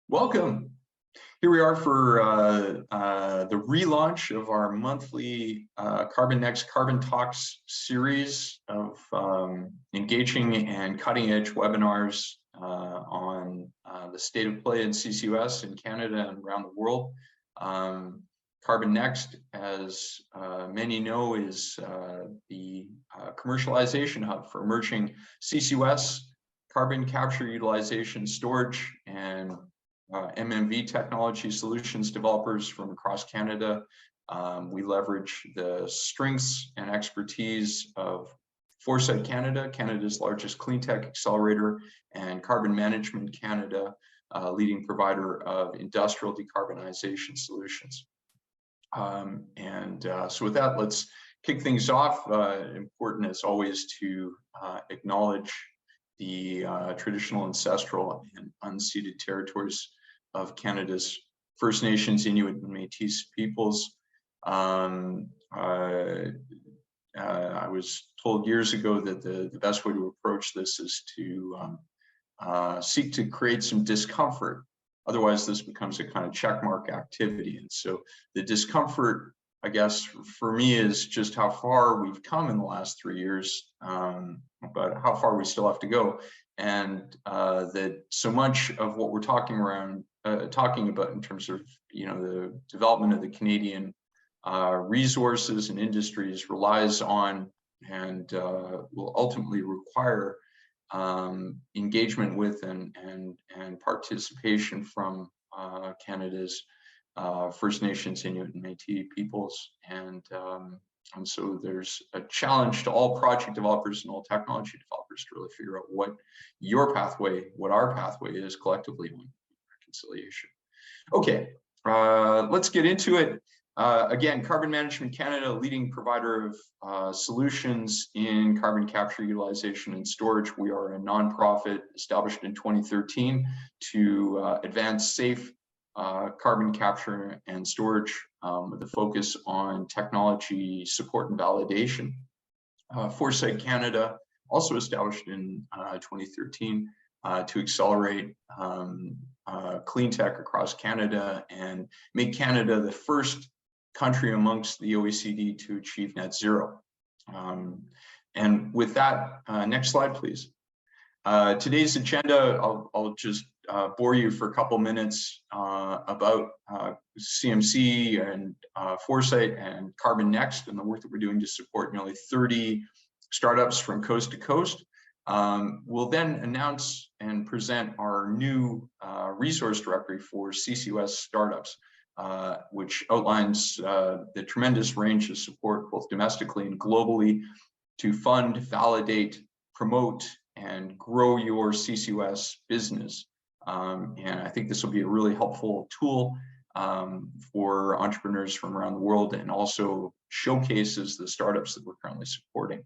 Welcome. Here we are for the relaunch of our monthly carbonNEXT Carbon Talks series of engaging and cutting-edge webinars on the state of play in CCUS in Canada and around the world. carbonNEXT, as many know, is the commercialization hub for emerging CCUS, carbon capture, utilization, storage, and MMV technology solutions developers from across Canada. We leverage the strengths and expertise of Foresight Canada, Canada's largest cleantech accelerator, and Carbon Management Canada, leading provider of industrial decarbonization solutions. So with that, let's kick things off. Important as always to acknowledge the traditional, ancestral, and unceded territories of Canada's First Nations, Inuit, and Métis peoples. I was told years ago that the best way to approach this is to seek to create some discomfort. Otherwise, this becomes a kind of checkmark activity. And so the discomfort, I guess, for me is just how far we've come in the last 3 years, but how far we still have to go. And that so much of what we're talking about in terms of, the development of the Canadian resources and industries relies on and will ultimately require engagement with and participation from Canada's First Nations, Inuit, and Métis peoples. And so there's a challenge to all project developers and all technology developers to really figure out what our pathway is collectively on reconciliation. Okay, let's get into it. Again, Carbon Management Canada, leading provider of solutions in carbon capture, utilization, and storage. We are a nonprofit established in 2013 to advance safe carbon capture and storage with a focus on technology support and validation. Foresight Canada, also established in 2013 to accelerate clean tech across Canada and make Canada the first country amongst the OECD to achieve net zero. And with that, next slide, please. Today's agenda, I'll just bore you for a couple minutes about CMC and Foresight and carbonNEXT and the work that we're doing to support nearly 30 startups from coast to coast. We'll then announce and present our new resource directory for CCUS startups, which outlines the tremendous range of support both domestically and globally to fund, validate, promote, and grow your CCUS business. And I think this will be a really helpful tool for entrepreneurs from around the world, and also showcases the startups that we're currently supporting.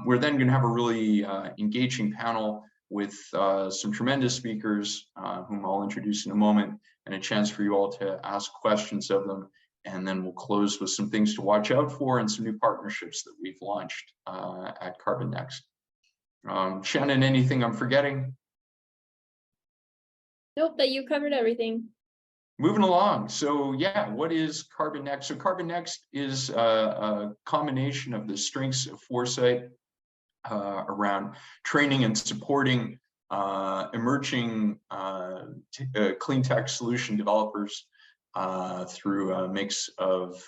We're then going to have a really engaging panel with some tremendous speakers whom I'll introduce in a moment, and a chance for you all to ask questions of them. And then we'll close with some things to watch out for and some new partnerships that we've launched at carbonNEXT. Shannon, anything I'm forgetting? Nope, but you covered everything. Moving along. So yeah, what is carbonNEXT? So carbonNEXT is a combination of the strengths of Foresight around training and supporting emerging clean tech solution developers through a mix of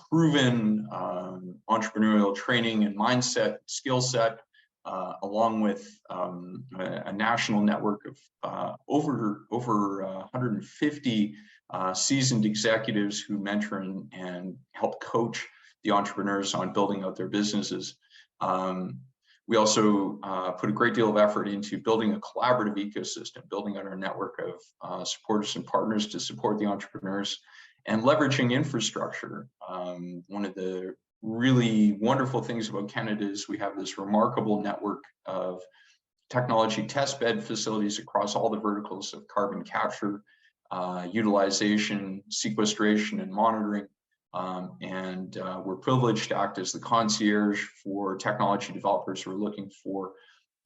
proven entrepreneurial training and mindset, skill set, along with a national network of over 150 seasoned executives who mentor and help coach the entrepreneurs on building out their businesses. We also put a great deal of effort into building a collaborative ecosystem, building out our network of supporters and partners to support the entrepreneurs, and leveraging infrastructure. One of the really wonderful things about Canada is we have this remarkable network of technology testbed facilities across all the verticals of carbon capture, utilization, sequestration, and monitoring. We're privileged to act as the concierge for technology developers who are looking for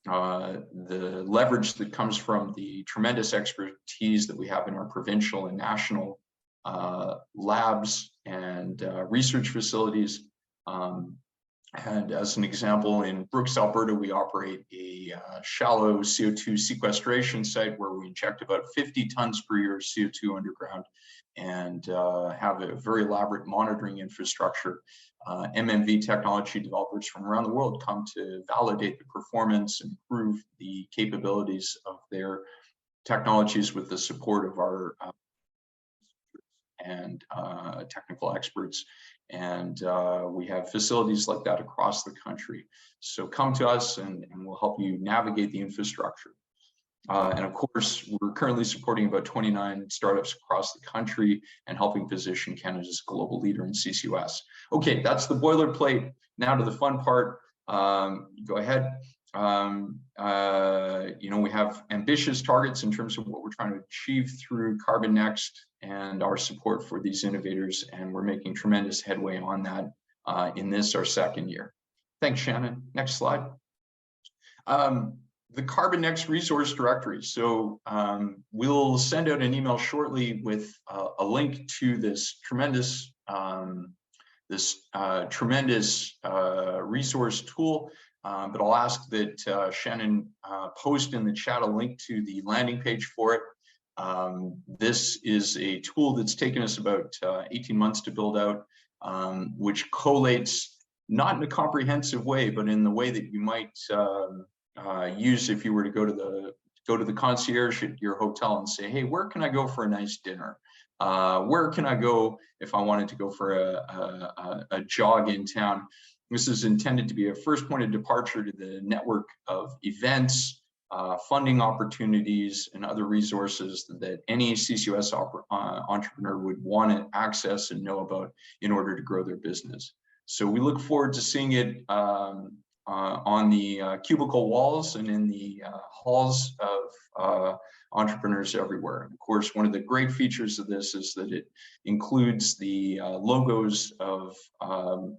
the leverage that comes from the tremendous expertise that we have in our provincial and national labs and research facilities. And as an example, in Brooks, Alberta, we operate a shallow CO2 sequestration site where we inject about 50 tons per year of CO2 underground and have a very elaborate monitoring infrastructure. MMV technology developers from around the world come to validate the performance and prove the capabilities of their technologies with the support of our and technical experts. And we have facilities like that across the country. So come to us and we'll help you navigate the infrastructure. And of course, we're currently supporting about 29 startups across the country and helping position Canada as a global leader in CCUS. Okay, that's the boilerplate. Now to the fun part. Go ahead. You know, we have ambitious targets in terms of what we're trying to achieve through carbonNEXT and our support for these innovators, and we're making tremendous headway on that in this, our second year. Thanks, Shannon. Next slide. The carbonNEXT resource directory. So we'll send out an email shortly with a link to this tremendous resource tool. But I'll ask that Shannon post in the chat a link to the landing page for it. This is a tool that's taken us about 18 months to build out, which collates not in a comprehensive way, but in the way that you might use if you were to go to the concierge at your hotel and say, hey, where can I go for a nice dinner? Where can I go if I wanted to go for a jog in town? This is intended to be a first point of departure to the network of events, funding opportunities, and other resources that any CCUS entrepreneur would want to access and know about in order to grow their business. So we look forward to seeing it on the cubicle walls and in the halls of entrepreneurs everywhere. And of course, one of the great features of this is that it includes the logos of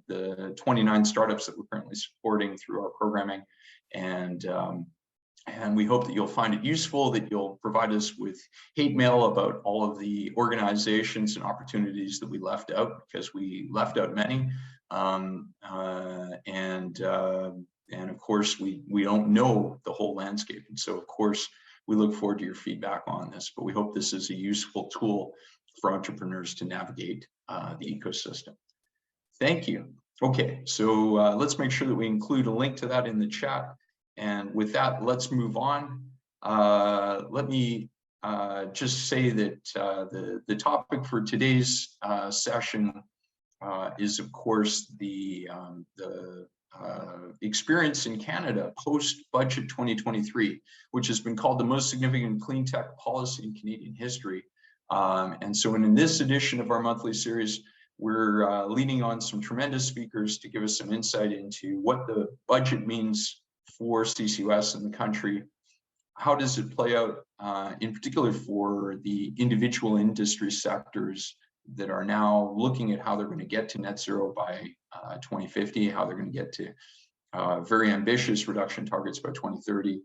the 29 startups that we're currently supporting through our programming. And we hope that you'll find it useful, that you'll provide us with hate mail about all of the organizations and opportunities that we left out, because we left out many. And of course, we don't know the whole landscape. And so, of course, we look forward to your feedback on this, but we hope this is a useful tool for entrepreneurs to navigate the ecosystem. Thank you. Okay, so let's make sure that we include a link to that in the chat. And with that, let's move on. Let me just say that the topic for today's session is, of course, the experience in Canada post-budget 2023, which has been called the most significant clean tech policy in Canadian history. And so in this edition of our monthly series, we're leaning on some tremendous speakers to give us some insight into what the budget means for CCUS in the country. How does it play out, in particular for the individual industry sectors that are now looking at how they're going to get to net zero by 2050, how they're going to get to very ambitious reduction targets by 2030,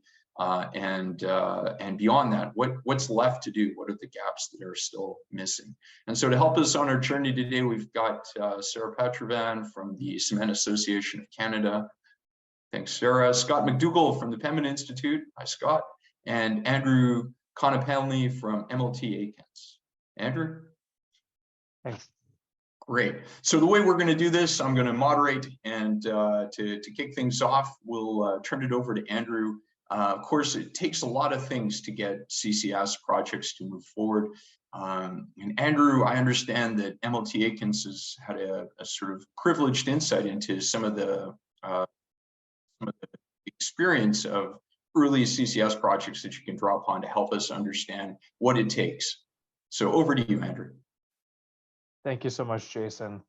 and beyond that, what's left to do? What are the gaps that are still missing? And so to help us on our journey today, we've got Sarah Petrevan from the Cement Association of Canada. Thanks, Sarah. Scott MacDougall from the Pembina Institute. Hi, Scott. And Andrew Konopelny from MLT Aikins. Andrew? Thanks. Great. So the way we're going to do this, I'm going to moderate, and to kick things off, we'll turn it over to Andrew. Of course, it takes a lot of things to get CCS projects to move forward. And Andrew, I understand that MLT Aikins has had a sort of privileged insight into some of the experience of early CCS projects that you can draw upon to help us understand what it takes. So over to you, Andrew. Thank you so much, Jason.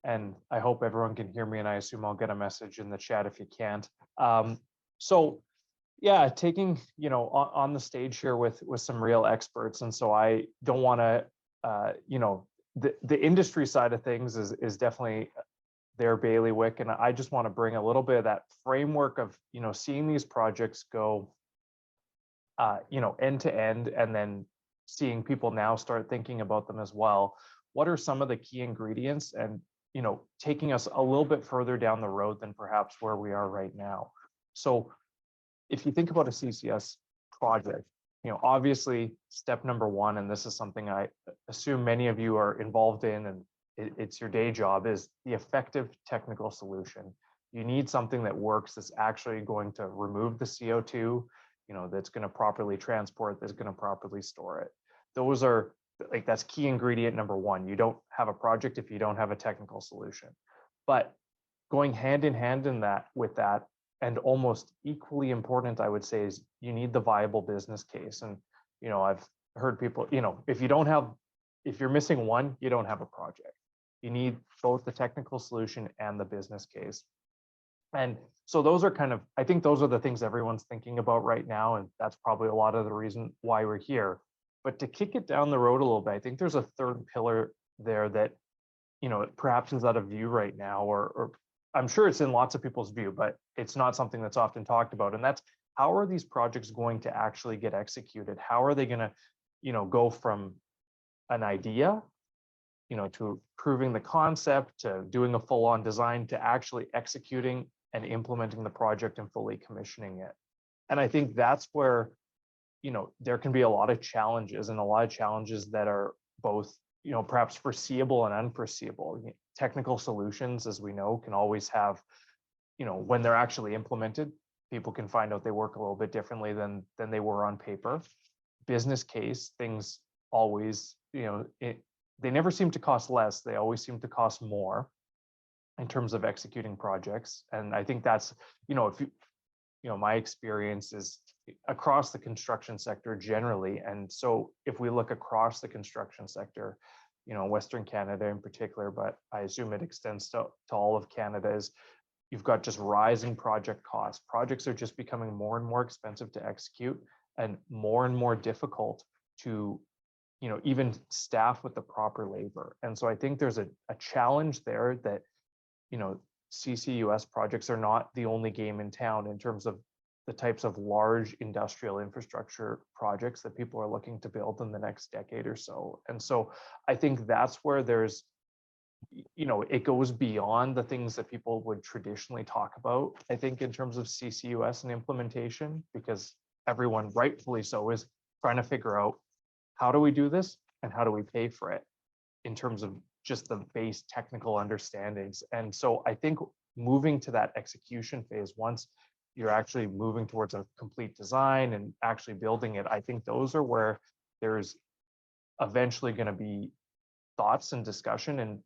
And I hope everyone can hear me, and I assume I'll get a message in the chat if you can't. So yeah, taking, on the stage here with some real experts. And so I don't want to, the industry side of things is definitely their bailiwick. And I just want to bring a little bit of that framework of, seeing these projects go, end to end, and then seeing people now start thinking about them as well. What are some of the key ingredients, and, taking us a little bit further down the road than perhaps where we are right now. So if you think about a CCS project, obviously step number one, and this is something I assume many of you are involved in, and it's your day job, is the effective technical solution. You need something that works, that's actually going to remove the CO2, that's going to properly transport, that's going to properly store it. Those are that's key ingredient number one. You don't have a project if you don't have a technical solution. But going hand in hand with that, and almost equally important, I would say, is you need the viable business case. And, I've heard people, if you're missing one, you don't have a project. You need both the technical solution and the business case. And so those are I think those are the things everyone's thinking about right now. And that's probably a lot of the reason why we're here. But to kick it down the road a little bit, I think there's a third pillar there that, perhaps is out of view right now, or I'm sure it's in lots of people's view, but it's not something that's often talked about. And that's, how are these projects going to actually get executed? How are they going to, go from an idea, to proving the concept, to doing a full-on design, to actually executing and implementing the project and fully commissioning it? And I think that's where, there can be a lot of challenges, and a lot of challenges that are both, perhaps foreseeable and unforeseeable. Technical solutions, as we know, can always have, when they're actually implemented, people can find out they work a little bit differently than they were on paper. Business case, things always, they never seem to cost less. They always seem to cost more in terms of executing projects. And I think that's, if you, my experience is across the construction sector generally. And so if we look across the construction sector, Western Canada in particular, but I assume it extends to all of Canada, is you've got just rising project costs. Projects are just becoming more and more expensive to execute, and more difficult to, even staff with the proper labor. And so I think there's a challenge there that, CCUS projects are not the only game in town in terms of the types of large industrial infrastructure projects that people are looking to build in the next decade or so. And so I think that's where there's, it goes beyond the things that people would traditionally talk about, I think, in terms of CCUS and implementation, because everyone, rightfully so, is trying to figure out, how do we do this and how do we pay for it, in terms of just the base technical understandings. And so I think moving to that execution phase, once you're actually moving towards a complete design and actually building it, I think those are where there's eventually going to be thoughts and discussion, and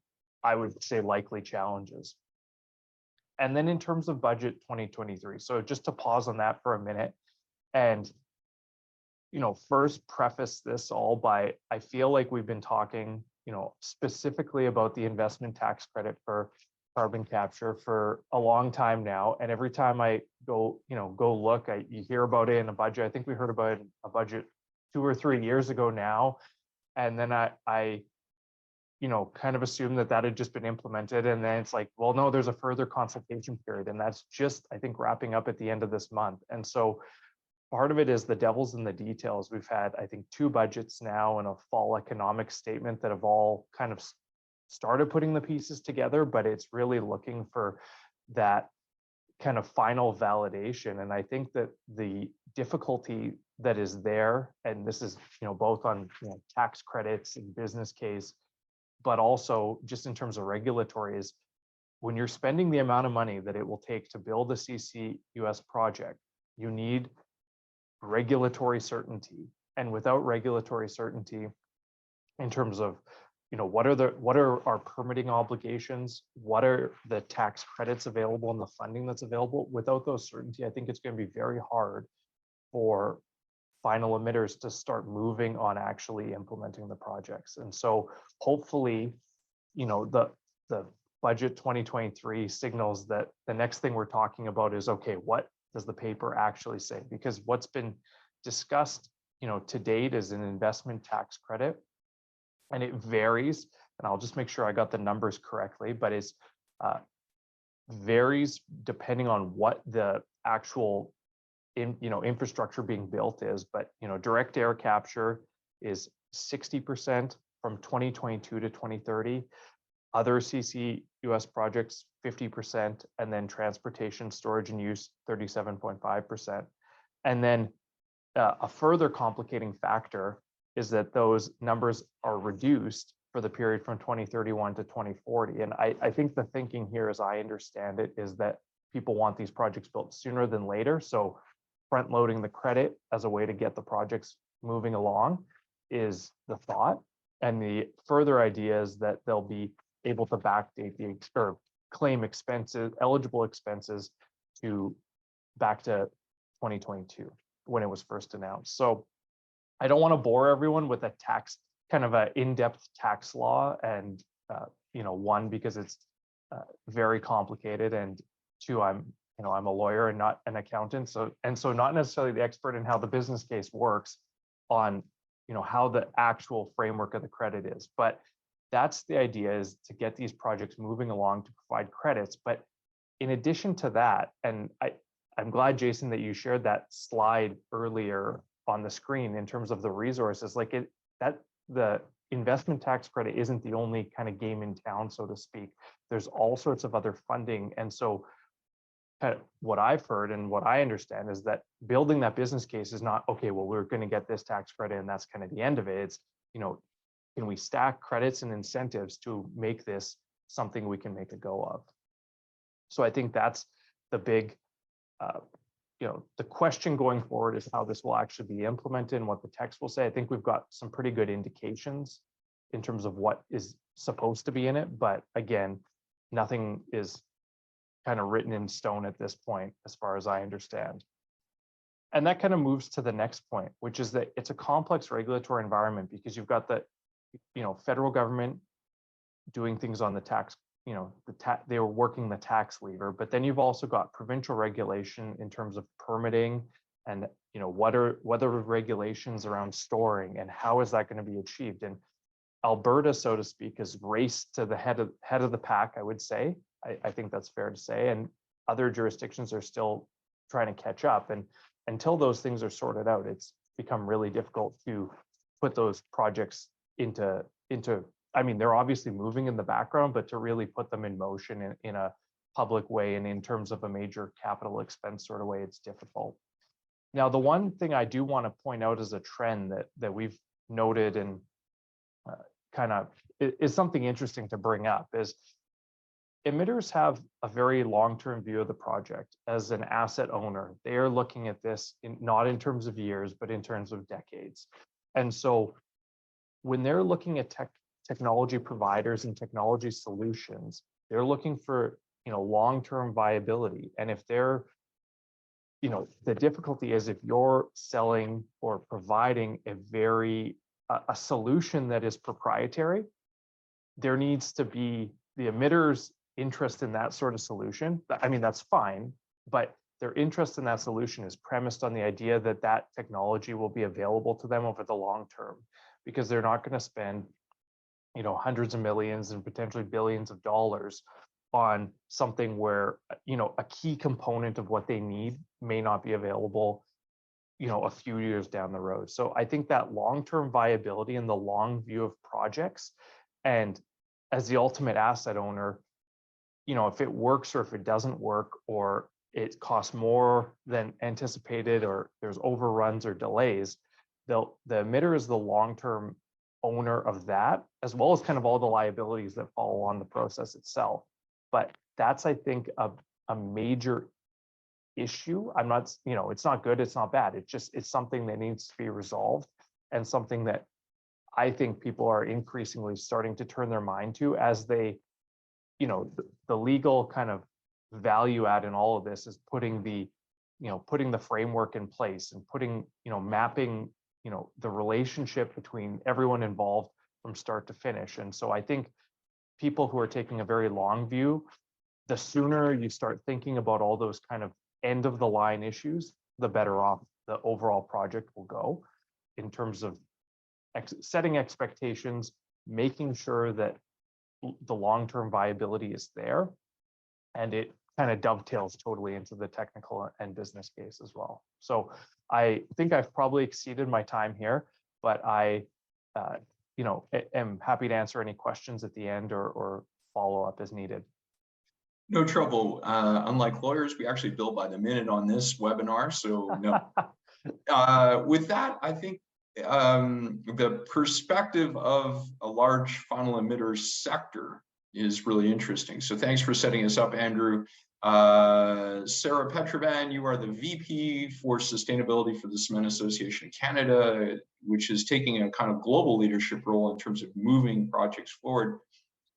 I would say likely challenges. And then in terms of budget 2023, so just to pause on that for a minute, and first preface this all by, I feel like we've been talking, specifically about the investment tax credit for carbon capture for a long time now. And every time I go look, you hear about it in a budget. I think we heard about it in a budget 2 or 3 years ago now. And then I kind of assumed that had just been implemented. And then it's like, well, no, there's a further consultation period. And that's just, I think, wrapping up at the end of this month. And so part of it is the devil's in the details. We've had, I think, 2 budgets now and a fall economic statement that have all kind of started putting the pieces together, but it's really looking for that kind of final validation. And I think that the difficulty that is there, and this is, both on tax credits and business case, but also just in terms of regulatory, is when you're spending the amount of money that it will take to build a CCUS project, you need regulatory certainty. And without regulatory certainty, in terms of, what are our permitting obligations, what are the tax credits available and the funding that's available, without those certainty, I think it's going to be very hard for final emitters to start moving on actually implementing the projects. And so hopefully, the budget 2023 signals that the next thing we're talking about is, okay, what does the paper actually say? Because what's been discussed, to date is an investment tax credit, and it varies. And I'll just make sure I got the numbers correctly, but it's varies depending on what the actual infrastructure being built is, but direct air capture is 60% from 2022 to 2030. Other CCUS projects 50%, and then transportation, storage, and use 37.5%. And then a further complicating factor is that those numbers are reduced for the period from 2031 to 2040. And I think the thinking here, as I understand it, is that people want these projects built sooner than later. So front loading the credit as a way to get the projects moving along is the thought. And the further idea is that they'll be able to backdate or claim expenses, eligible expenses, to back to 2022 when it was first announced. So I don't want to bore everyone with a tax, kind of an in-depth tax law, and one, because it's very complicated, and two, I'm a lawyer and not an accountant, so not necessarily the expert in how the business case works on how the actual framework of the credit is. But that's the idea, is to get these projects moving along to provide credits. But in addition to that, and I'm glad, Jason, that you shared that slide earlier on the screen in terms of the resources, that the investment tax credit isn't the only kind of game in town, so to speak. There's all sorts of other funding. And so what I've heard and what I understand is that building that business case is not, okay, well, we're going to get this tax credit and that's kind of the end of it. It's, can we stack credits and incentives to make this something we can make a go of? So I think that's the big, the question going forward is how this will actually be implemented and what the text will say. I think we've got some pretty good indications in terms of what is supposed to be in it. But again, nothing is kind of written in stone at this point, as far as I understand. And that kind of moves to the next point, which is that it's a complex regulatory environment, because you've got the, federal government doing things on the tax, they were working the tax lever, but then you've also got provincial regulation in terms of permitting, and what are regulations around storing, and how is that going to be achieved? And Alberta, so to speak, has raced to the head of the pack, I would say. I think that's fair to say, and other jurisdictions are still trying to catch up. And until those things are sorted out, it's become really difficult to put those projects into. I mean, they're obviously moving in the background, but to really put them in motion in a public way and in terms of a major capital expense sort of way, it's difficult. Now, the one thing I do want to point out as a trend that we've noted, and kind of is something interesting to bring up, is emitters have a very long-term view of the project. As an asset owner, they are looking at this not in terms of years, but in terms of decades. And so when they're looking at technology providers and technology solutions, they're looking for long-term viability. And if they're, the difficulty is, if you're selling or providing a solution that is proprietary, there needs to be the emitters' interest in that sort of solution. I mean, that's fine, but their interest in that solution is premised on the idea that that technology will be available to them over the long term, because they're not going to spend hundreds of millions and potentially billions of dollars on something where a key component of what they need may not be available a few years down the road. So I think that long-term viability and the long view of projects, and as the ultimate asset owner, if it works or if it doesn't work, or it costs more than anticipated, or there's overruns or delays, the emitter is the long-term owner of that, as well as kind of all the liabilities that follow on the process itself. But that's, I think, a major issue. I'm not, it's not good, it's not bad. It's something that needs to be resolved, and something that I think people are increasingly starting to turn their mind to, as they, the legal kind of value add in all of this is putting the framework in place, and putting, mapping, the relationship between everyone involved from start to finish. And so I think people who are taking a very long view, the sooner you start thinking about all those kind of end of the line issues, the better off the overall project will go, in terms of setting expectations, making sure that the long-term viability is there, and it kind of dovetails totally into the technical and business case as well. So I think I've probably exceeded my time here, but I, am happy to answer any questions at the end or follow up as needed. No trouble. Unlike lawyers, we actually bill by the minute on this webinar, so no. With that, I think the perspective of a large final emitter sector is really interesting. So thanks for setting us up, Andrew. Sarah Petrevan, you are the VP for Sustainability for the Cement Association of Canada, which is taking a kind of global leadership role in terms of moving projects forward.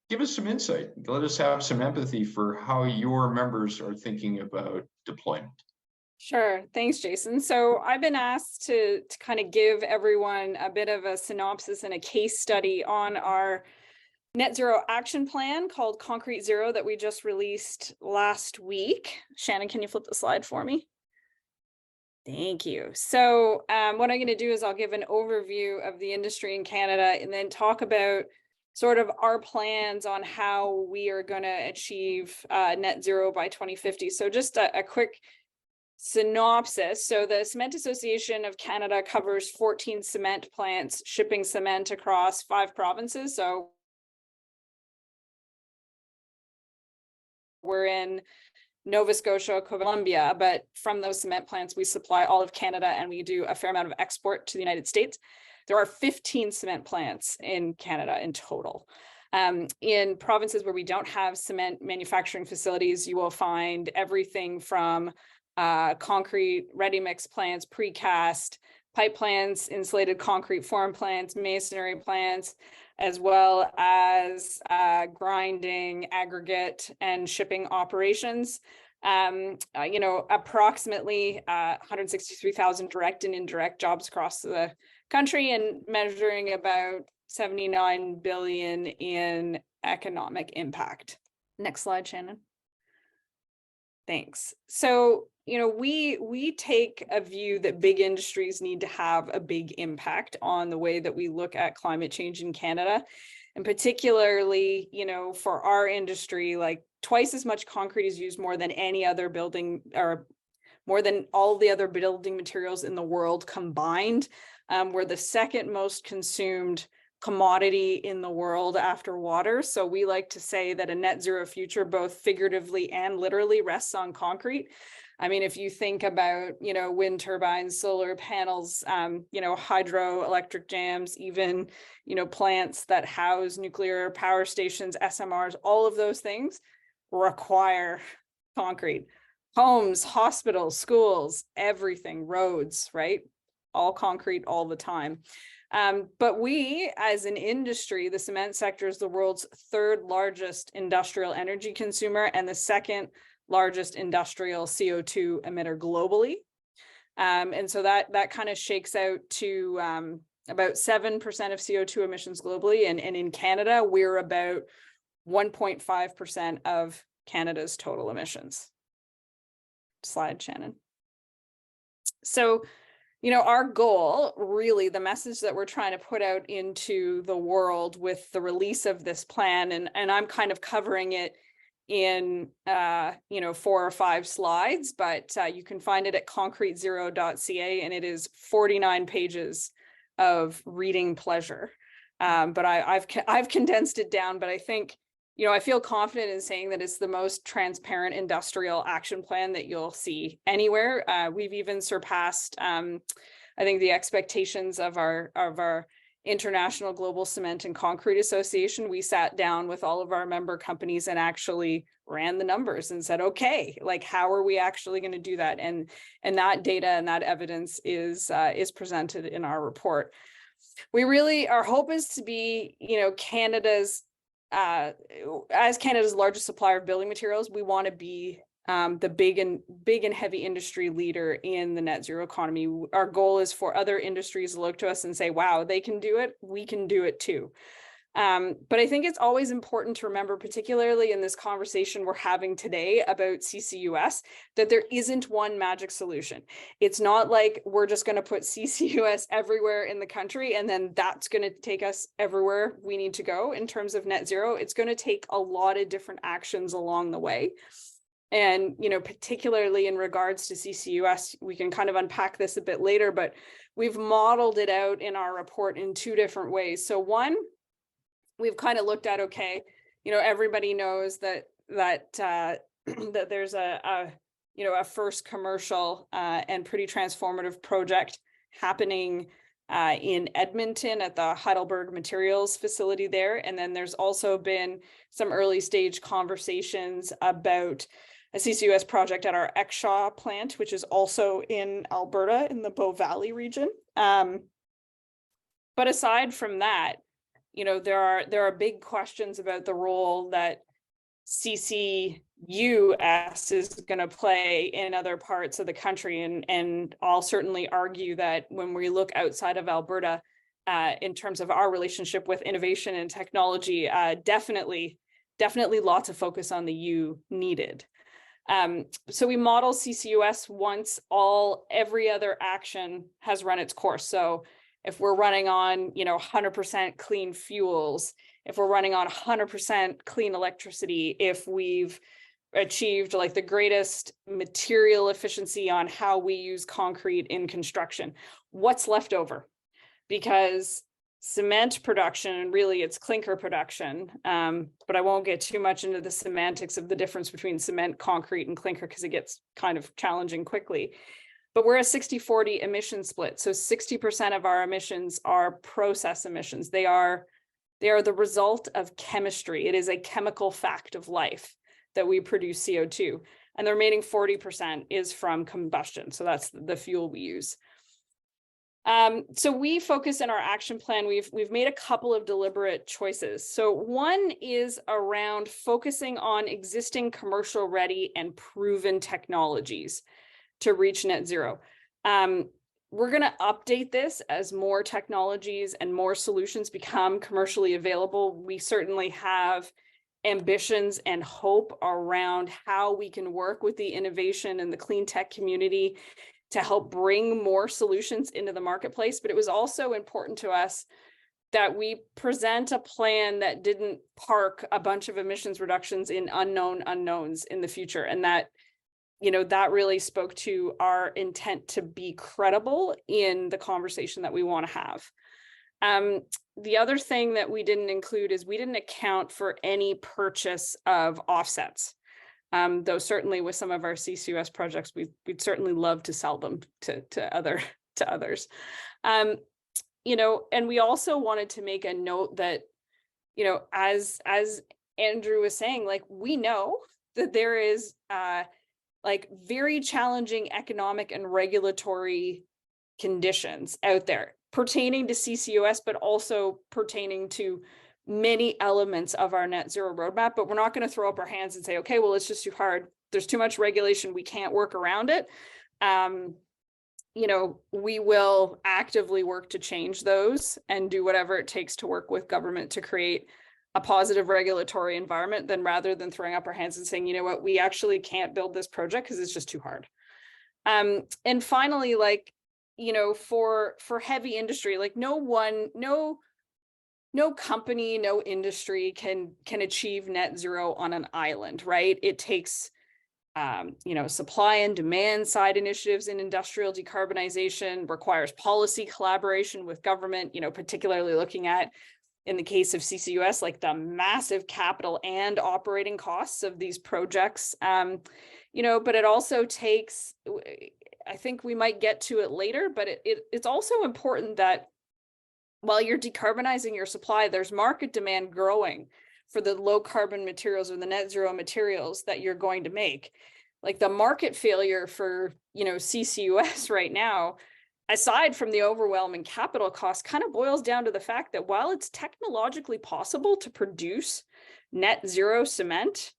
Give us some insight. Let us have some empathy for how your members are thinking about deployment. Sure. Thanks, Jason. So I've been asked to kind of give everyone a bit of a synopsis and a case study on our net zero action plan called Concrete Zero that we just released last week. Shannon, can you flip the slide for me? Thank you. So what I'm going to do is I'll give an overview of the industry in Canada and then talk about sort of our plans on how we are going to achieve net zero by 2050. So just a quick synopsis. So the Cement Association of Canada covers 14 cement plants shipping cement across 5 provinces. So we're in Nova Scotia, Columbia, but from those cement plants, we supply all of Canada and we do a fair amount of export to the United States. There are 15 cement plants in Canada in total. In provinces where we don't have cement manufacturing facilities, you will find everything from concrete, ready mix plants, precast, pipe plants, insulated concrete form plants, masonry plants, as well as grinding, aggregate, and shipping operations. Approximately 163,000 direct and indirect jobs across the country and measuring about 79 billion in economic impact. Next slide, Shannon. Thanks. So, we take a view that big industries need to have a big impact on the way that we look at climate change in Canada. And particularly, for our industry, like twice as much concrete is used more than any other building or more than all the other building materials in the world combined. We're the second most consumed commodity in the world after water. So we like to say that a net zero future, both figuratively and literally, rests on concrete. I mean, if you think about, wind turbines, solar panels, hydroelectric dams, even, plants that house nuclear power stations, SMRs, all of those things require concrete. Homes, hospitals, schools, everything, roads, right? All concrete all the time. But we, as an industry, the cement sector is the world's 3rd largest industrial energy consumer and the 2nd largest industrial CO2 emitter globally. And so that kind of shakes out to about 7% of CO2 emissions globally. And in Canada, we're about 1.5% of Canada's total emissions. Slide, Shannon. So, our goal, really, the message that we're trying to put out into the world with the release of this plan, and I'm kind of covering it in 4 or 5 slides, but you can find it at concretezero.ca, and it is 49 pages of reading pleasure. But I've condensed it down, but I think, I feel confident in saying that it's the most transparent industrial action plan that you'll see anywhere. We've even surpassed, I think, the expectations of our International Global Cement and Concrete Association. We sat down with all of our member companies and actually ran the numbers and said, okay, like, how are we actually going to do that? And that data and that evidence is presented in our report. Our hope is to be, Canada's, as Canada's largest supplier of building materials, we want to be the big and heavy industry leader in the net zero economy. Our goal is for other industries to look to us and say, wow, they can do it, we can do it too. But I think it's always important to remember, particularly in this conversation we're having today about CCUS, that there isn't one magic solution. It's not like we're just going to put CCUS everywhere in the country and then that's going to take us everywhere we need to go in terms of net zero. It's going to take a lot of different actions along the way. And, particularly in regards to CCUS, we can kind of unpack this a bit later, but we've modeled it out in our report in two different ways. So one, we've kind of looked at, okay, everybody knows that that there's a first commercial and pretty transformative project happening in Edmonton at the Heidelberg Materials facility there. And then there's also been some early stage conversations about a CCUS project at our Exshaw plant, which is also in Alberta in the Bow Valley region. But aside from that, there are big questions about the role that CCUS is going to play in other parts of the country. And I'll certainly argue that when we look outside of Alberta, in terms of our relationship with innovation and technology, definitely lots of focus on the U needed. So we model CCUS once every other action has run its course. So if we're running on, 100% clean fuels, if we're running on 100% clean electricity, if we've achieved like the greatest material efficiency on how we use concrete in construction, what's left over? Because cement production, and really it's clinker production, but I won't get too much into the semantics of the difference between cement, concrete, and clinker because it gets kind of challenging quickly. But we're a 60-40 emission split. So 60% of our emissions are process emissions. They are the result of chemistry. It is a chemical fact of life that we produce CO2. And the remaining 40% is from combustion. So that's the fuel we use. So we focus in our action plan. We've made a couple of deliberate choices. So one is around focusing on existing commercial ready and proven technologies to reach net zero. We're going to update this as more technologies and more solutions become commercially available. We certainly have ambitions and hope around how we can work with the innovation and the clean tech community to help bring more solutions into the marketplace. But it was also important to us that we present a plan that didn't park a bunch of emissions reductions in unknown unknowns in the future. And that, that really spoke to our intent to be credible in the conversation that we want to have. The other thing that we didn't include is we didn't account for any purchase of offsets. Though certainly with some of our CCUS projects, we'd certainly love to sell them to others. And we also wanted to make a note that, as Andrew was saying, like, we know that there is very challenging economic and regulatory conditions out there pertaining to CCUS, but also pertaining to many elements of our net zero roadmap. But we're not going to throw up our hands and say, okay, well, it's just too hard. There's too much regulation. We can't work around it. We will actively work to change those and do whatever it takes to work with government to create a positive regulatory environment, then rather than throwing up our hands and saying, you know what, we actually can't build this project because it's just too hard. And finally, for heavy industry, no company, no industry can achieve net zero on an island, right? It takes, supply and demand side initiatives in industrial decarbonization, requires policy collaboration with government, particularly looking at, in the case of CCUS, like the massive capital and operating costs of these projects. But it also takes, I think we might get to it later, but it's also important that while you're decarbonizing your supply, there's market demand growing for the low carbon materials or the net zero materials that you're going to make. Like the market failure for, CCUS right now, aside from the overwhelming capital costs, kind of boils down to the fact that while it's technologically possible to produce net zero cement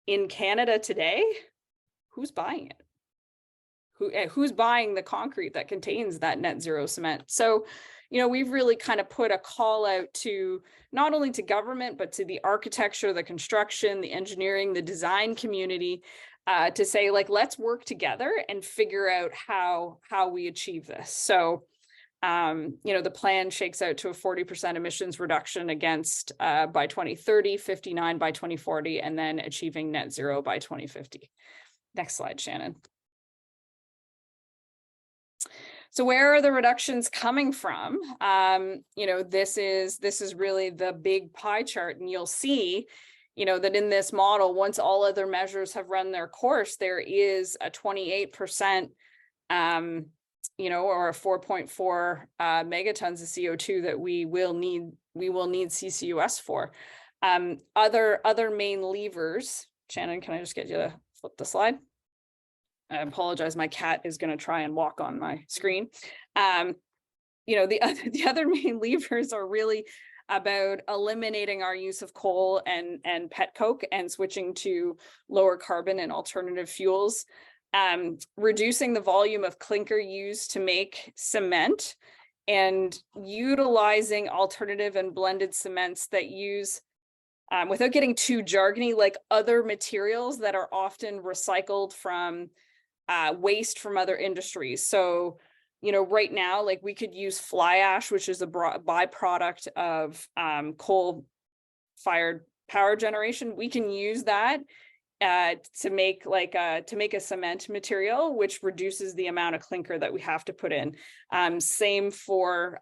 in Canada today, who's buying it? Who's buying the concrete that contains that net zero cement? So, we've really kind of put a call out to not only to government, but to the architecture, the construction, the engineering, the design community, to say, let's work together and figure out how we achieve this. So The plan shakes out to a 40% emissions reduction against by 2030, 59 by 2040, and then achieving net zero by 2050. Next slide, Shannon. So where are the reductions coming from? This is really the big pie chart, and you'll see, that in this model, once all other measures have run their course, there is a 28%, or a 4.4 megatons of CO2 that we will need CCUS for. Other main levers. Shannon, can I just get you to flip the slide? I apologize, my cat is going to try and walk on my screen. The other main levers are really about eliminating our use of coal and petcoke and switching to lower carbon and alternative fuels, reducing the volume of clinker used to make cement, and utilizing alternative and blended cements that use, without getting too jargony, like other materials that are often recycled from waste from other industries. So, right now, like we could use fly ash, which is a byproduct of coal-fired power generation. We can use that to make a cement material, which reduces the amount of clinker that we have to put in. Same for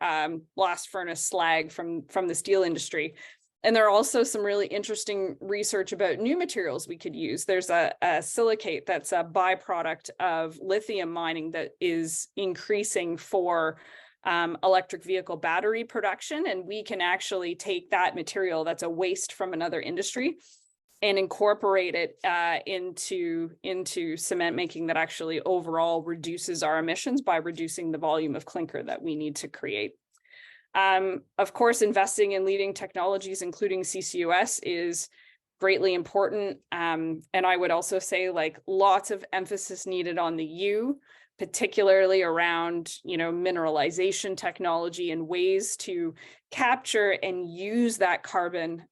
blast furnace slag from the steel industry. And there are also some really interesting research about new materials we could use. There's a silicate that's a byproduct of lithium mining that is increasing for electric vehicle battery production. And we can actually take that material that's a waste from another industry and incorporate it into cement making that actually overall reduces our emissions by reducing the volume of clinker that we need to create. Of course, investing in leading technologies, including CCUS, is greatly important. And I would also say, like, lots of emphasis needed on the U, particularly around, mineralization technology and ways to capture and use that carbon,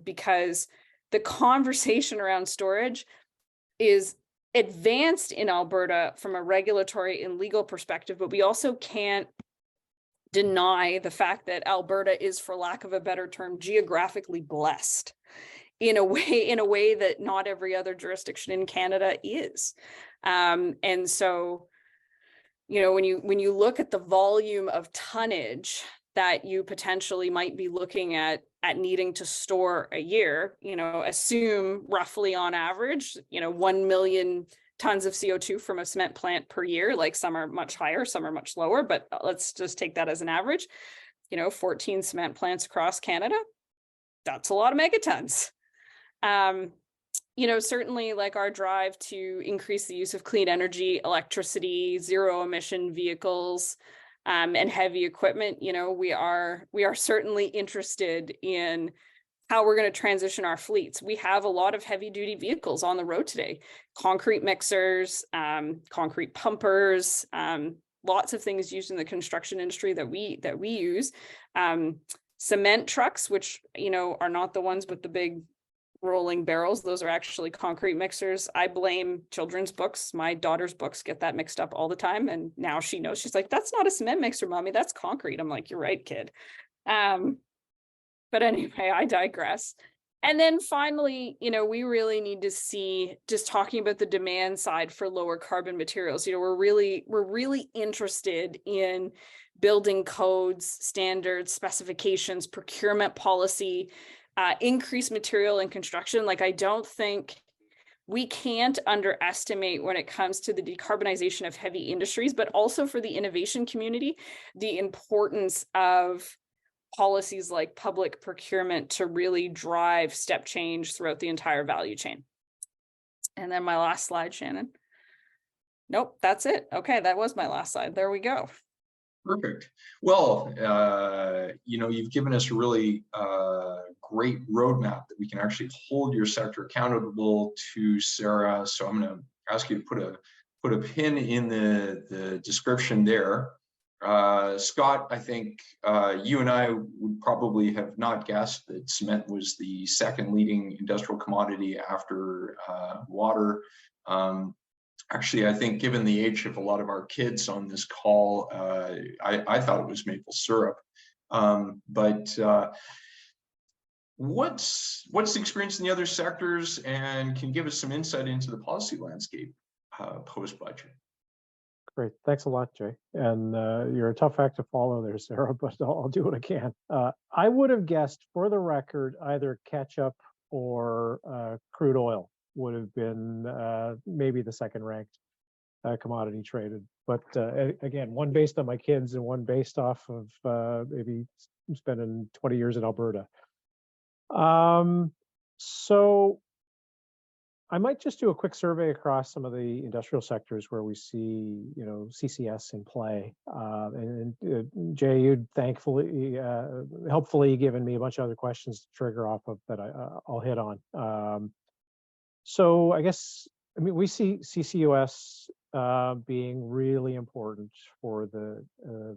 because the conversation around storage is advanced in Alberta from a regulatory and legal perspective, but we also can't deny the fact that Alberta is, for lack of a better term, geographically blessed in a way that not every other jurisdiction in Canada is. And so, when you look at the volume of tonnage that you potentially might be looking at needing to store a year, assume roughly on average, 1 million tons of CO2 from a cement plant per year. Like, some are much higher, some are much lower, but let's just take that as an average. 14 cement plants across Canada, that's a lot of megatons. Certainly, like, our drive to increase the use of clean energy, electricity, zero emission vehicles, and heavy equipment, we are certainly interested in how we're going to transition our fleets. We have a lot of heavy duty vehicles on the road today, concrete mixers, concrete pumpers, lots of things used in the construction industry that we use. Cement trucks, which, are not the ones with the big rolling barrels. Those are actually concrete mixers. I blame children's books. My daughter's books get that mixed up all the time. And now she knows. She's like, that's not a cement mixer, mommy, that's concrete. I'm like, you're right, kid. But anyway, I digress. And then finally, we really need to see, just talking about the demand side for lower carbon materials, we're really interested in building codes, standards, specifications, procurement policy, increased material and construction. Like, I don't think we can't underestimate, when it comes to the decarbonization of heavy industries, but also for the innovation community, the importance of policies like public procurement to really drive step change throughout the entire value chain. And then my last slide, Shannon. Nope, that's it. Okay, that was my last slide. There we go. Perfect. Well, you've given us a really great roadmap that we can actually hold your sector accountable to, Sarah. So I'm going to ask you to put a pin in the description there. Scott, I think you and I would probably have not guessed that cement was the second leading industrial commodity after water. Actually, I think given the age of a lot of our kids on this call, I thought it was maple syrup. But what's the experience in the other sectors, and can give us some insight into the policy landscape post-budget? Great. Thanks a lot, Jay. And you're a tough act to follow there, Sarah, but I'll do what I can. I would have guessed, for the record, either ketchup or crude oil would have been maybe the second ranked commodity traded. But again, one based on my kids and one based off of maybe spending 20 years in Alberta. So I might just do a quick survey across some of the industrial sectors where we see, CCS in play. Jay, you'd thankfully, helpfully given me a bunch of other questions to trigger off of that I'll hit on. So I guess, we see CCUS being really important for the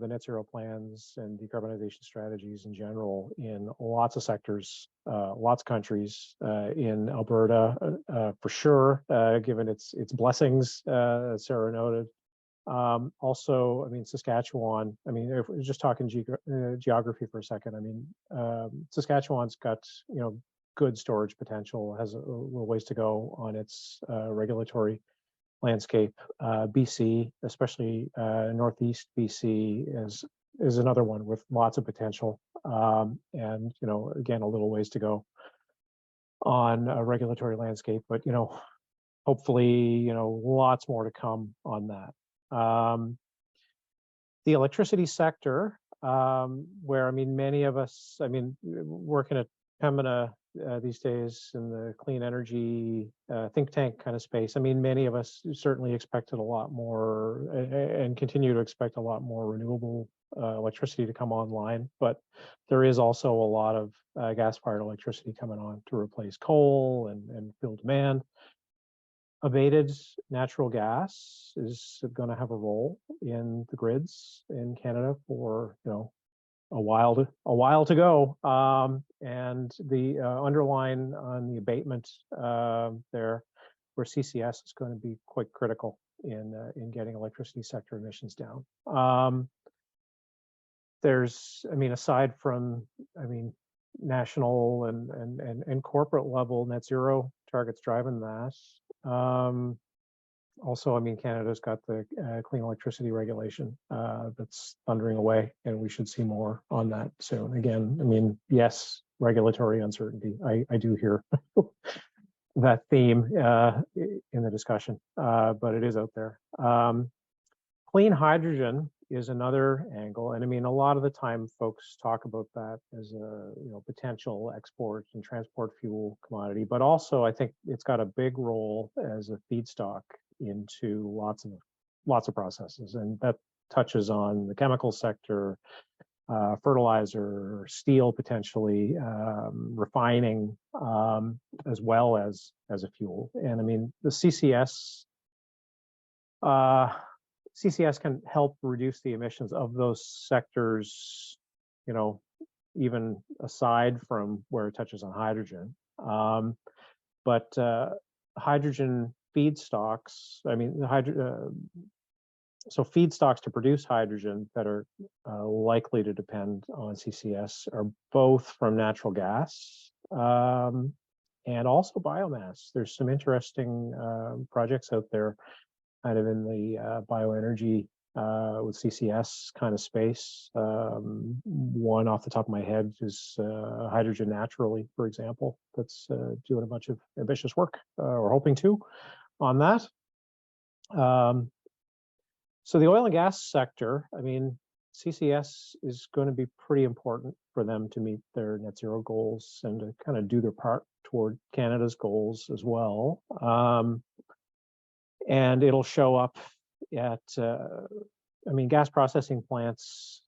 net zero plans and decarbonization strategies in general in lots of sectors, lots of countries, in Alberta, for sure, given its blessings, as Sarah noted. Also, Saskatchewan, if we're just talking geography for a second, Saskatchewan's got, good storage potential, has a little ways to go on its regulatory landscape. BC, especially Northeast BC, is another one with lots of potential, and again, a little ways to go on a regulatory landscape, but hopefully lots more to come on that. The electricity sector, where many of us, working at Pembina these days in the clean energy think tank kind of space, many of us certainly expected a lot more and continue to expect a lot more renewable electricity to come online, but there is also a lot of gas-fired electricity coming on to replace coal and fill demand. Abated natural gas is going to have a role in the grids in Canada for a while to go, and the underline on the abatement there, where CCS is going to be quite critical in getting electricity sector emissions down. There's, aside from, national and corporate level net zero targets driving that. Also, Canada's got the clean electricity regulation that's thundering away, and we should see more on that soon. Again, yes, regulatory uncertainty. I do hear that theme in the discussion, but it is out there. Clean hydrogen is another angle, and a lot of the time folks talk about that as a potential export and transport fuel commodity, but also I think it's got a big role as a feedstock into lots of processes, and that touches on the chemical sector, fertilizer, steel, potentially refining, as well as a fuel. And the CCS can help reduce the emissions of those sectors, even aside from where it touches on hydrogen. But hydrogen feedstocks, so feedstocks to produce hydrogen that are likely to depend on CCS are both from natural gas and also biomass. There's some interesting projects out there kind of in the bioenergy with CCS kind of space. One off the top of my head is Hydrogen Naturally, for example, that's doing a bunch of ambitious work, or hoping to, on that. So the oil and gas sector, CCS is going to be pretty important for them to meet their net zero goals and to kind of do their part toward Canada's goals as well. And it'll show up at, gas processing plants,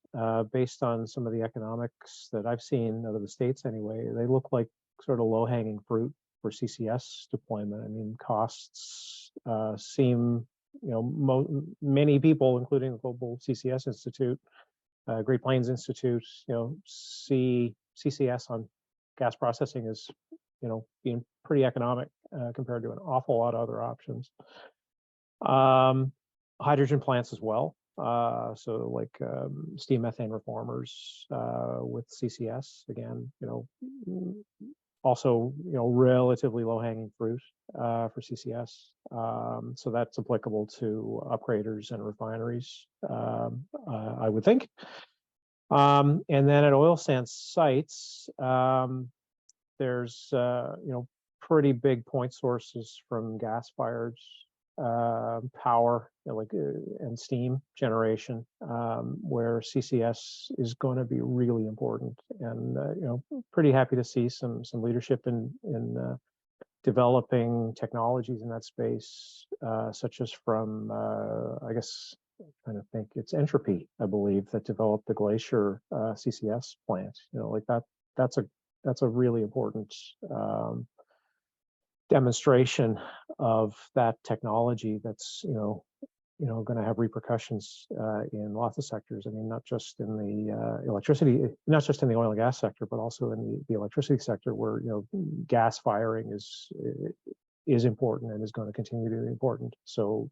based on some of the economics that I've seen out of the States anyway, they look like sort of low-hanging fruit for CCS deployment. Costs seem, many people, including the Global CCS Institute, Great Plains Institute, see CCS on gas processing as, being pretty economic compared to an awful lot of other options. Hydrogen plants as well. So like steam methane reformers with CCS again, also, relatively low hanging fruit for CCS. So that's applicable to upgraders and refineries, I would think. And then at oil sands sites, there's, pretty big point sources from gas-fired power, and steam generation, where CCS is going to be really important. And pretty happy to see some leadership in developing technologies in that space, such as from I guess I'm trying to think, it's Entropy, I believe, that developed the Glacier CCS plant. Like that. That's a really important demonstration of that technology that's going to have repercussions in lots of sectors. I mean, not just in the electricity, not just in the oil and gas sector, but also in the electricity sector, where gas firing is important and is going to continue to be important. So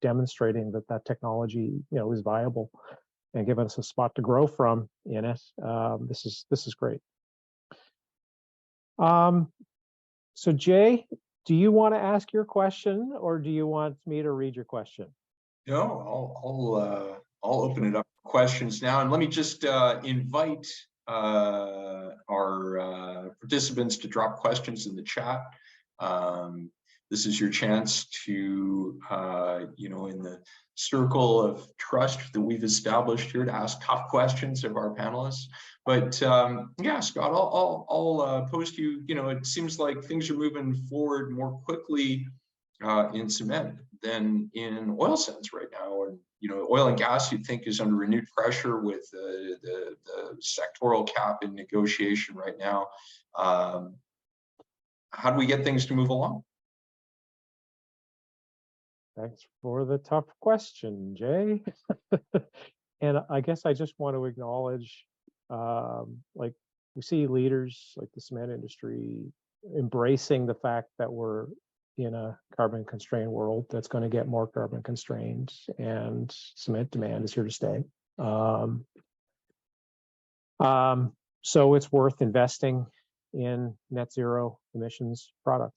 demonstrating that technology is viable and giving us a spot to grow from in it. This is great. So Jay, do you want to ask your question, or do you want me to read your question? No, I'll open it up for questions now, and let me just invite our participants to drop questions in the chat. This is your chance to, in the circle of trust that we've established here, to ask tough questions of our panelists. But yeah, Scott, I'll pose to you. It seems like things are moving forward more quickly in cement than in oil sands right now. And oil and gas, you'd think, is under renewed pressure with the sectoral cap in negotiation right now. How do we get things to move along? Thanks for the tough question, Jay. And I guess I just want to acknowledge, like, we see leaders like the cement industry embracing the fact that we're in a carbon constrained world that's going to get more carbon constrained, and cement demand is here to stay. So it's worth investing in net zero emissions products.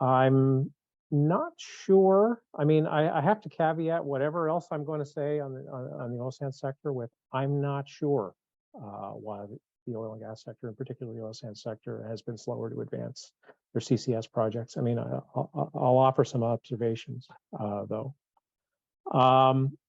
I'm not sure. I mean, I have to caveat whatever else I'm going to say on the oil sands sector with, I'm not sure why the oil and gas sector, and particularly the oil sands sector, has been slower to advance their CCS projects. I mean, I'll offer some observations though.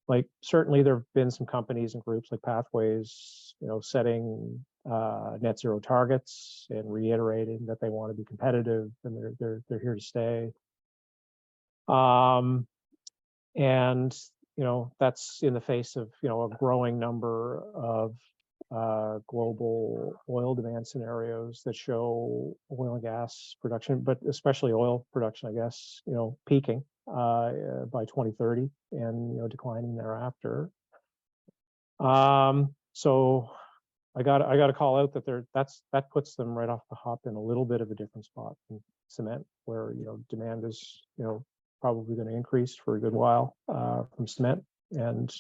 Like, certainly there have been some companies and groups like Pathways, setting net zero targets and reiterating that they want to be competitive and they're here to stay. And that's in the face of a growing number of global oil demand scenarios that show oil and gas production, but especially oil production, I guess, peaking by 2030 and declining thereafter. So I got to call out that that puts them right off the hop in a little bit of a different spot in cement, where demand is probably going to increase for a good while from cement, and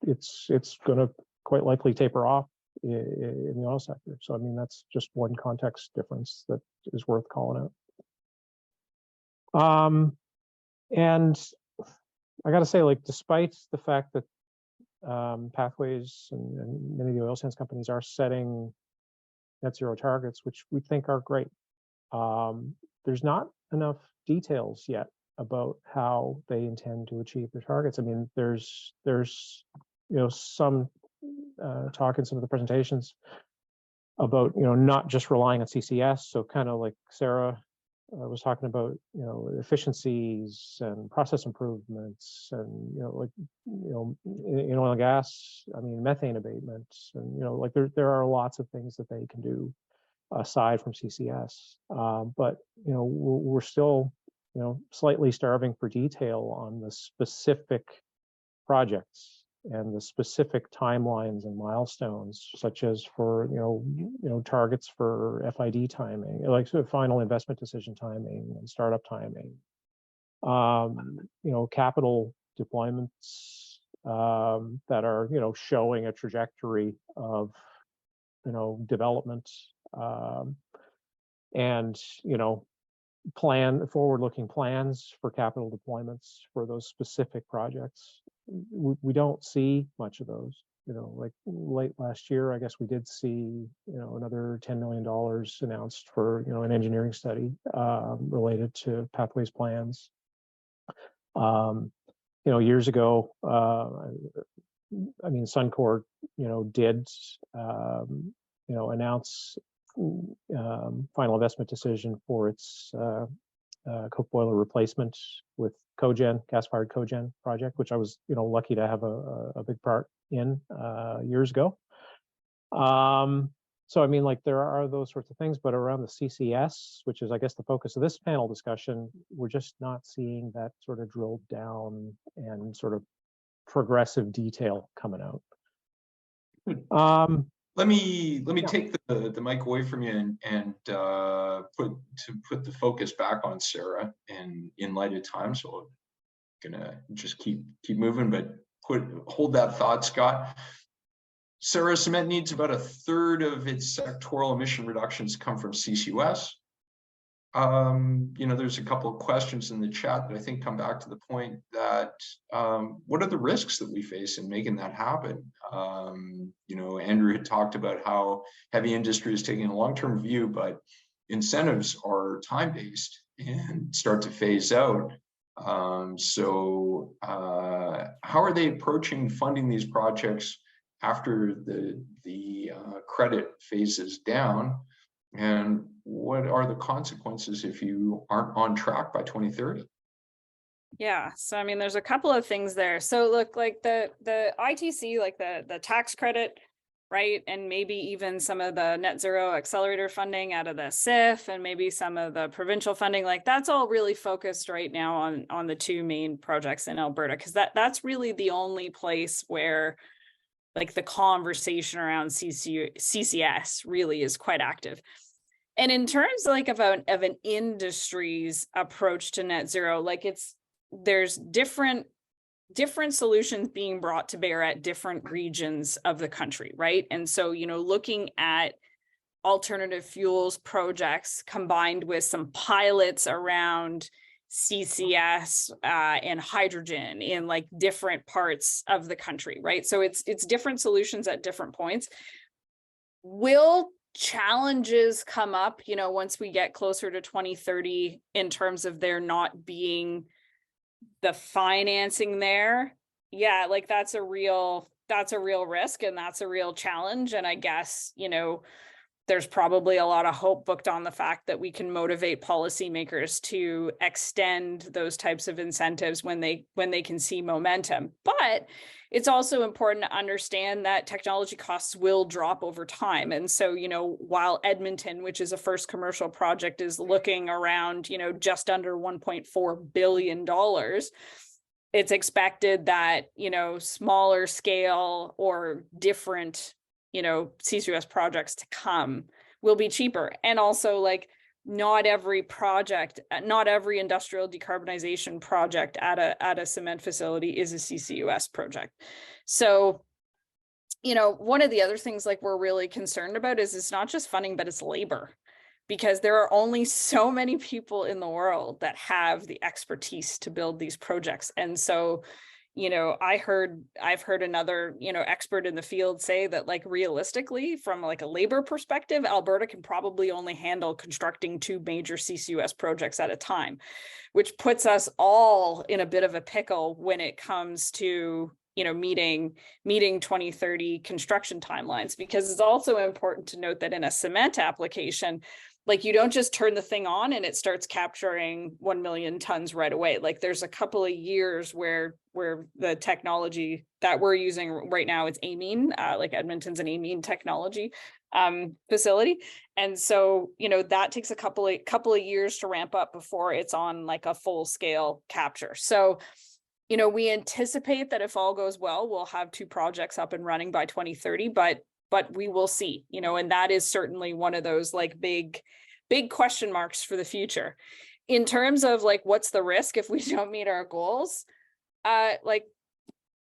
it's going to quite likely taper off in the oil sector. So I mean, that's just one context difference that is worth calling out. And I got to say, like, despite the fact that Pathways and many of the oil sands companies are setting net zero targets, which we think are great, there's not enough details yet about how they intend to achieve their targets. I mean, there's some talk in some of the presentations about not just relying on CCS. So kind of like Sarah was talking about, efficiencies and process improvements, and in oil and gas, I mean, methane abatements, and like there are lots of things that they can do aside from CCS. But we're still slightly starving for detail on the specific projects and the specific timelines and milestones, such as for targets for FID timing, like final investment decision timing and startup timing, capital deployments that are, showing a trajectory of, development, and, forward-looking plans for capital deployments for those specific projects. We don't see much of those. Like late last year, I guess we did see, another $10 million announced for, an engineering study related to pathways plans. Years ago, Suncor, did, announce final investment decision for its coke boiler replacement with cogen, gas-fired cogen project, which I was, lucky to have a big part in years ago. So there are those sorts of things, but around the CCS, which is, I guess, the focus of this panel discussion, we're just not seeing that sort of drilled down and sort of progressive detail coming out. Let me take the mic away from you and put the focus back on Sarah and in light of time. So I'm gonna just keep moving, but hold that thought, Scott. Sarah, cement needs about 1/3 of its sectoral emission reductions come from CCUS. There's a couple of questions in the chat that I think come back to the point that what are the risks that we face in making that happen? Andrew had talked about how heavy industry is taking a long-term view, but incentives are time-based and start to phase out. So how are they approaching funding these projects after the credit phases down? And what are the consequences if you aren't on track by 2030? Yeah, so there's a couple of things there. So look, like the ITC, like the tax credit, right? And maybe even some of the net zero accelerator funding out of the SIF and maybe some of the provincial funding, like that's all really focused right now on the two main projects in Alberta, because that's really the only place where like the conversation around CCS really is quite active. And in terms like of an industry's approach to net zero, like there's different solutions being brought to bear at different regions of the country, right? And so, looking at alternative fuels projects combined with some pilots around CCS and hydrogen in like different parts of the country, right? So it's different solutions at different points. Will challenges come up, once we get closer to 2030 in terms of there not being the financing there? Yeah, like that's a real risk and that's a real challenge. And I guess, there's probably a lot of hope booked on the fact that we can motivate policymakers to extend those types of incentives when they can see momentum. But it's also important to understand that technology costs will drop over time. And so, while Edmonton, which is a first commercial project, is looking around, just under $1.4 billion, it's expected that, smaller scale or different CCUS projects to come will be cheaper. And also like not every industrial decarbonization project at a cement facility is a CCUS project. So, one of the other things like we're really concerned about is it's not just funding, but it's labor, because there are only so many people in the world that have the expertise to build these projects. And so, I've heard another, expert in the field say that like realistically from like a labor perspective, Alberta can probably only handle constructing 2 major CCUS projects at a time, which puts us all in a bit of a pickle when it comes to, meeting 2030 construction timelines, because it's also important to note that in a cement application, like you don't just turn the thing on and it starts capturing 1 million tons right away. Like there's a couple of years where the technology that we're using right now, it's amine, like Edmonton's an amine technology facility. And so, that takes a couple of years to ramp up before it's on like a full scale capture. So, we anticipate that if all goes well, we'll have 2 projects up and running by 2030, but we will see, and that is certainly one of those like big question marks for the future. In terms of like, what's the risk if we don't meet our goals? Like,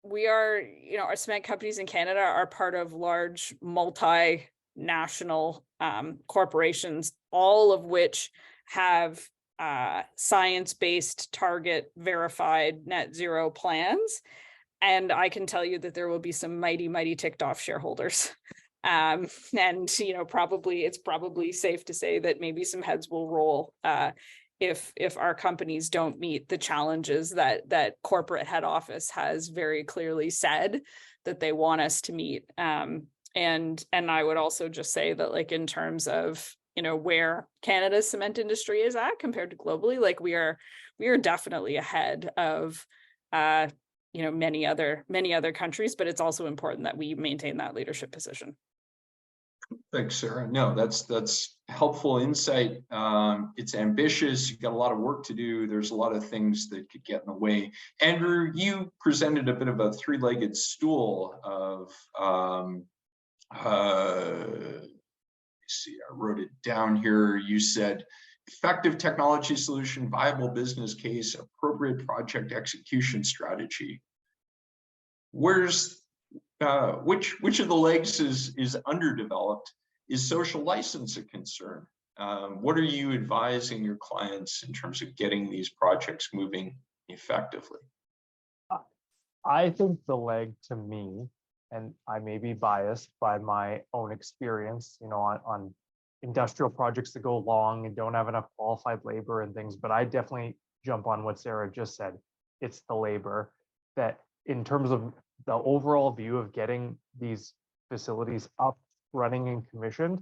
we are, our cement companies in Canada are part of large multinational corporations, all of which have science-based target verified net zero plans. And I can tell you that there will be some mighty ticked off shareholders. And it's probably safe to say that maybe some heads will roll if our companies don't meet the challenges that corporate head office has very clearly said that they want us to meet. And I would also just say that, like, in terms of where Canada's cement industry is at compared to globally, like we are definitely ahead of many other countries, but it's also important that we maintain that leadership position. Thanks, Sarah. No, that's helpful insight. It's ambitious. You've got a lot of work to do. There's a lot of things that could get in the way. Andrew, you presented a bit of a three-legged stool of, let's see, I wrote it down here. You said effective technology solution, viable business case, appropriate project execution strategy. Where's which of the legs is underdeveloped? Is social license a concern? What are you advising your clients in terms of getting these projects moving effectively? I think the leg, to me, and I may be biased by my own experience, on industrial projects that go long and don't have enough qualified labor and things, but I definitely jump on what Sarah just said. It's the labor that, in terms of the overall view of getting these facilities up, running, and commissioned,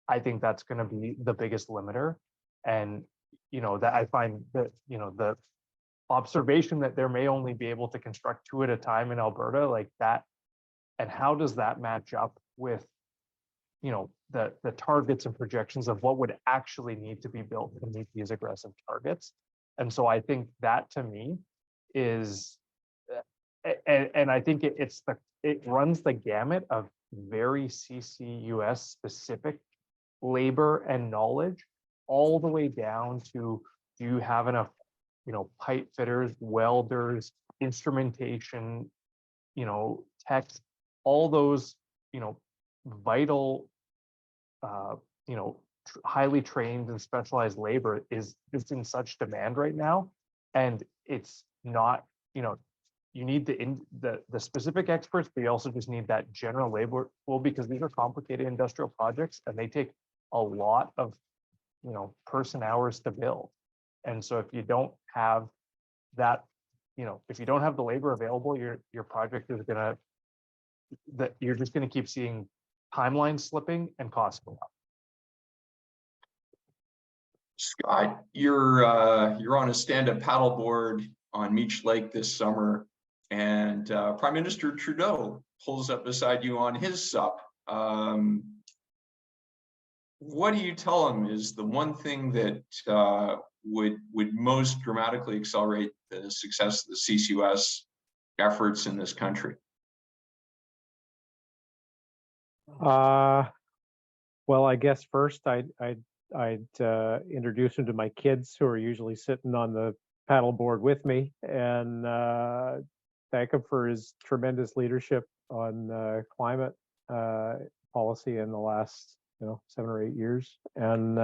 I think that's going to be the biggest limiter. And that I find that the observation that there may only be able to construct 2 at a time in Alberta, like that, and how does that match up with the targets and projections of what would actually need to be built to meet these aggressive targets? And so I think that, to me, is and I think it runs the gamut of very CCUS specific labor and knowledge, all the way down to, do you have enough pipe fitters, welders, instrumentation, techs, all those vital highly trained and specialized labor is in such demand right now. And it's not, you need the specific experts, but you also just need that general labor pool, because these are complicated industrial projects and they take a lot of person hours to build. And so if you don't have that, if you don't have the labor available, your project is you're just gonna keep seeing timelines slipping and costs go up. Scott, you're on a stand-up paddleboard on Meech Lake this summer, and Prime Minister Trudeau pulls up beside you on his sup. What do you tell him is the one thing that would most dramatically accelerate the success of the CCUS efforts in this country? Well, I guess first I'd introduce him to my kids, who are usually sitting on the paddleboard with me, and thank him for his tremendous leadership on climate policy in the last 7 or 8 years. And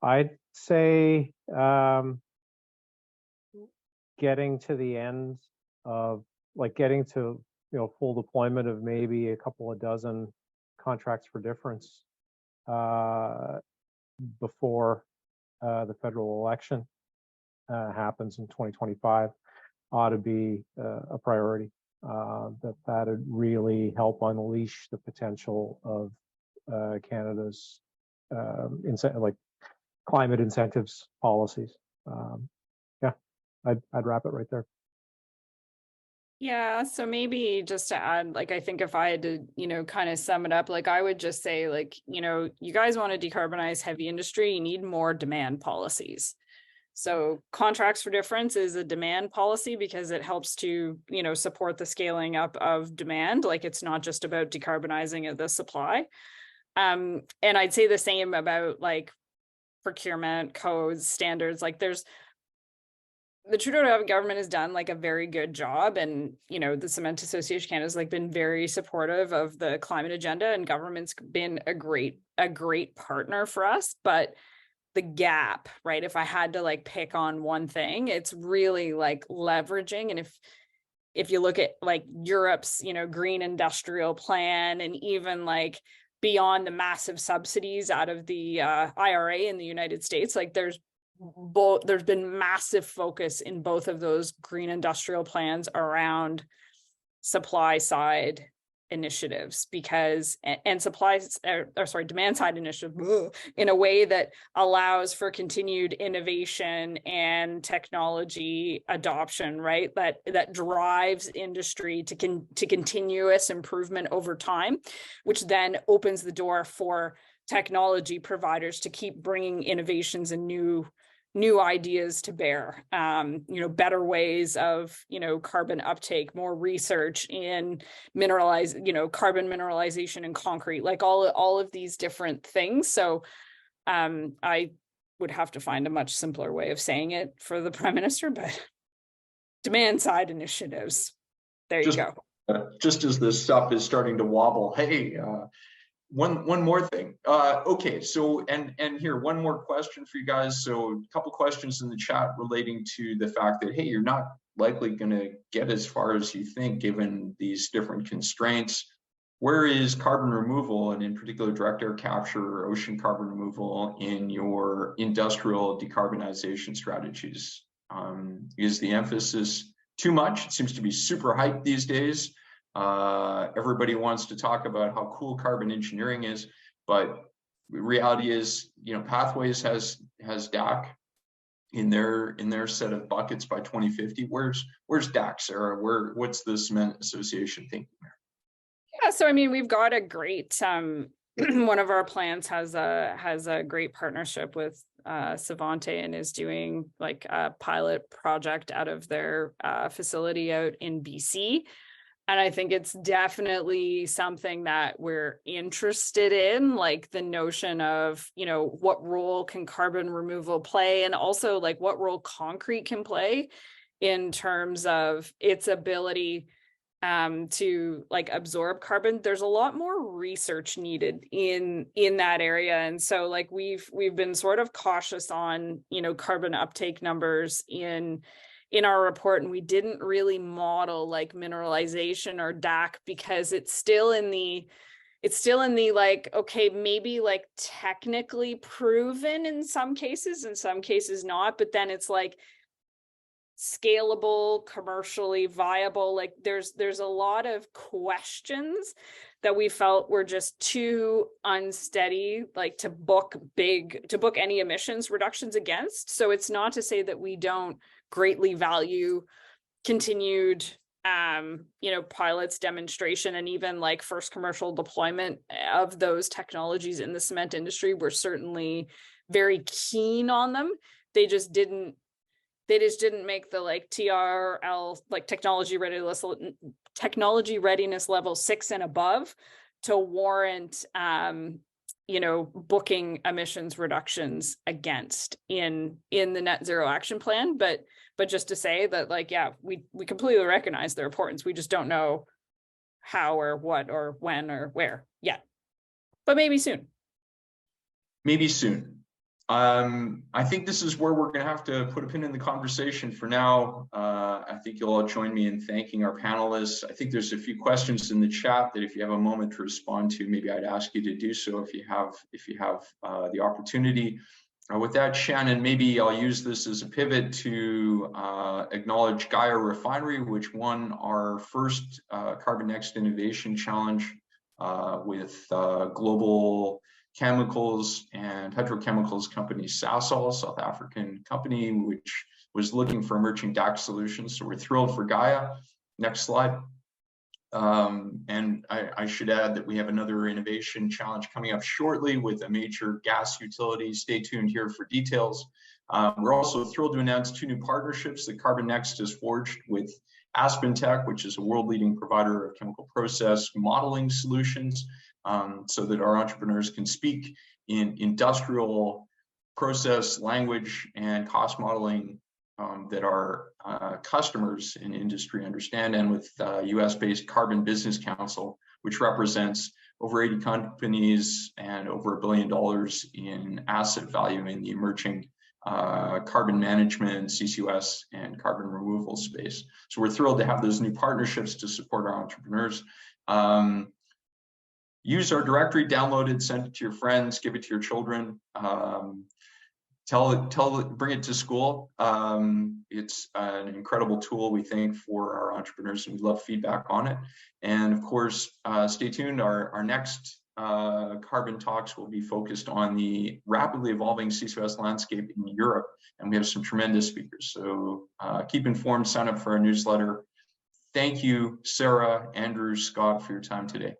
I'd say getting to the end of, like, getting to full deployment of maybe a couple of dozen contracts for difference before the federal election happens in 2025 ought to be a priority. That'd really help unleash the potential of Canada's climate incentives policies. I'd wrap it right there. Yeah, so maybe just to add, like, I think if I had to, kind of sum it up, like, I would just say, like, you guys want to decarbonize heavy industry, you need more demand policies. So contracts for difference is a demand policy because it helps to, support the scaling up of demand. Like, it's not just about decarbonizing the supply. And I'd say the same about, like, procurement codes, standards. Like the Trudeau government has done like a very good job, and the Cement Association of Canada has like been very supportive of the climate agenda, and government's been a great partner for us. But the gap, right? If I had to like pick on one thing, it's really like leveraging. And if you look at like Europe's, green industrial plan, and even like beyond the massive subsidies out of the IRA in the United States, like there's been massive focus in both of those green industrial plans around supply side initiatives, because demand side initiative in a way that allows for continued innovation and technology adoption, right? That drives industry to continuous improvement over time, which then opens the door for technology providers to keep bringing innovations and new ideas to bear, better ways of, carbon uptake, more research in carbon mineralization in concrete, like all of these different things. So I would have to find a much simpler way of saying it for the Prime Minister, but demand side initiatives. There you go. Just as this stuff is starting to wobble, hey, one more thing. Okay, so and here, one more question for you guys. So a couple questions in the chat relating to the fact that, hey, you're not likely going to get as far as you think given these different constraints. Where is carbon removal, and in particular direct air capture or ocean carbon removal, in your industrial decarbonization strategies? Is the emphasis too much? It seems to be super hyped these days. Everybody wants to talk about how cool carbon engineering is, but the reality is, Pathways has DAC in their set of buckets by 2050. Where's DAC, Sarah? What's the Cement Association thinking there? Yeah, so I mean, we've got a great one of our plans has a great partnership with Savante, and is doing like a pilot project out of their facility out in BC. And I think it's definitely something that we're interested in, like the notion of, what role can carbon removal play, and also like what role concrete can play in terms of its ability to like absorb carbon. There's a lot more research needed in that area. And so like we've been sort of cautious on, carbon uptake numbers in our report, and we didn't really model like mineralization or DAC because it's still in the like, okay, maybe like technically proven in some cases not, but then it's like scalable, commercially viable. Like there's a lot of questions that we felt were just too unsteady, like to book any emissions reductions against. So it's not to say that we don't greatly value continued pilots, demonstration, and even like first commercial deployment of those technologies in the cement industry. We're certainly very keen on them. They just didn't make the like TRL, like technology readiness level 6 and above to warrant booking emissions reductions against in the net zero action plan. But just to say that, like, yeah, we completely recognize their importance. We just don't know how or what or when or where yet, but maybe soon. Maybe soon. I think this is where we're going to have to put a pin in the conversation for now. I think you'll all join me in thanking our panelists. I think there's a few questions in the chat that if you have a moment to respond to, maybe I'd ask you to do so if you have the opportunity. With that, Shannon, maybe I'll use this as a pivot to acknowledge Gaia Refinery, which won our first carbonNEXT Innovation Challenge with global chemicals and petrochemicals company Sasol, South African company, which was looking for emerging DAC solutions. So we're thrilled for Gaia. Next slide. And I should add that we have another innovation challenge coming up shortly with a major gas utility. Stay tuned here for details. We're also thrilled to announce 2 new partnerships that carbonNEXT has forged with AspenTech, which is a world-leading provider of chemical process modeling solutions, so that our entrepreneurs can speak in industrial process, language, and cost modeling that our customers in industry understand, and with US-based Carbon Business Council, which represents over 80 companies and over $1 billion in asset value in the emerging carbon management, CCUS, and carbon removal space. So we're thrilled to have those new partnerships to support our entrepreneurs. Use our directory, download it, send it to your friends, give it to your children. Bring it to school. It's an incredible tool, we think, for our entrepreneurs, and we love feedback on it. And of course, stay tuned. Our next carbon talks will be focused on the rapidly evolving CCUS landscape in Europe, and we have some tremendous speakers. So keep informed, sign up for our newsletter. Thank you, Sarah, Andrew, Scott, for your time today.